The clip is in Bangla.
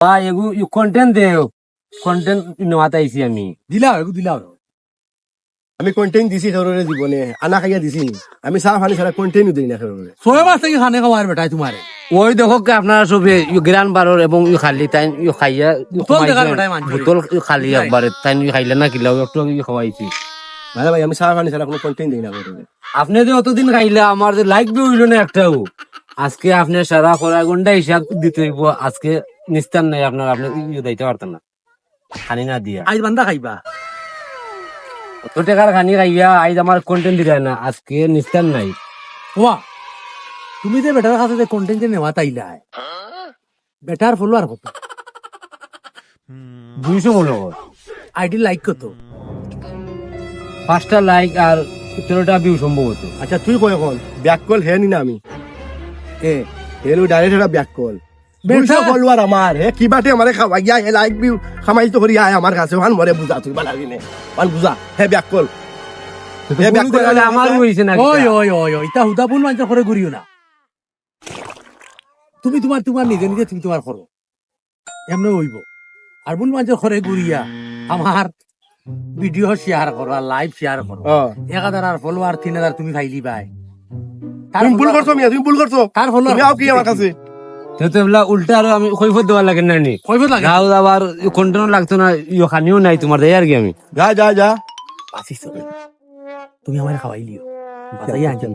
ভাই এগু কন্টেন্ট দেও, কন্টেন্ট নেওয়াতে আইছি আমি। দিলাও আমি কন্টেন্ট দিছি খেরোরে জীবনে আনা খাইয়া দিছি আমি চাহ পানি ছাড়া কন্টেন্ট দিই না খেরোরে 6 মাস থেকে খানে খাওয়ার বেটাই তোমারে ওই দেখো কে আপনারা সবে গ্রান বারোর এবং খালি তাই খাইয়া বোতল দেখার বেটাই মানছে। বোতল খালি একবারে তাই খাইলে না কিলাও একটু খাওয়াইছি। মানে ভাই আমি চাহ পানি ছাড়া কোনো কন্টেন্ট দিই না খেরোরে। আপনি যে অতদিন খাইলে আমার যে লাইক বি হইল না একটাও। আজকে আপনি সারা করা ঘন্টা হিসাব দিতে হইব। আজকে নিস্তার নাই আপনার, আপনি দিতে পারতেন না খানি না দিয়া। আইজ বান্দা খাইবা অত টাকার খানি খাইয়া আইজ আমার কন্টেন্ট দিলে না, আজকে নিস্তার নাই। ওয়া তুমি যে বেটার কাছে যে কন্টেন্ট নেওয়া তাইলা বেটার ফলোয়ার কত 200 বলো, আইডি লাইক কত 5টা লাইক আর 17টা ভিউ সম্ভবত। আচ্ছা তুই কয় এখন ব্যাক কল হে নি না আমি এ হেলো ডাইরেক্ট একটা ব্যাক কল বেটা। বেটা ফলোয়ার আমার হে কি বাটে আমারে খাওয়াইয়া হে লাইক ভিউ খামাই তো করি আয় আমার কাছে ওখান মরে বুঝা তুই বালাবি নে ওখান বুঝা হে ব্যাক কল হে ব্যাক কল তাহলে আমার হইছে না ওই ইতা হুদা বুন মানুষের করে ঘুরিও না। তুমি তোমার নিজে নিজে তুমি তোমার করো এমনি হইব। আর বুন মানুষের করে ঘুরিয়া আমার ভিডিও শেয়ার করো আর লাইভ শেয়ার করো। 1000 আর ফলোয়ার 3000 তুমি ফাইলি ভাই। তুমি ভুল করছো মিয়া তুমি ভুল করছো তার ফলোয়ার তুমি আও কি আমার কাছে তো এগুলা উল্টা আরো আমি কৈফত দেওয়ার লাগে না নি কইব লাগে গাও আবার কন্টেন্ট লাগতো না, খানিও নাই তোমার দেয় আর কি আমি। যা বাঁচিস তো। তুমি আমার খাওয়াইলিও বাঁচাইয়া আনছেন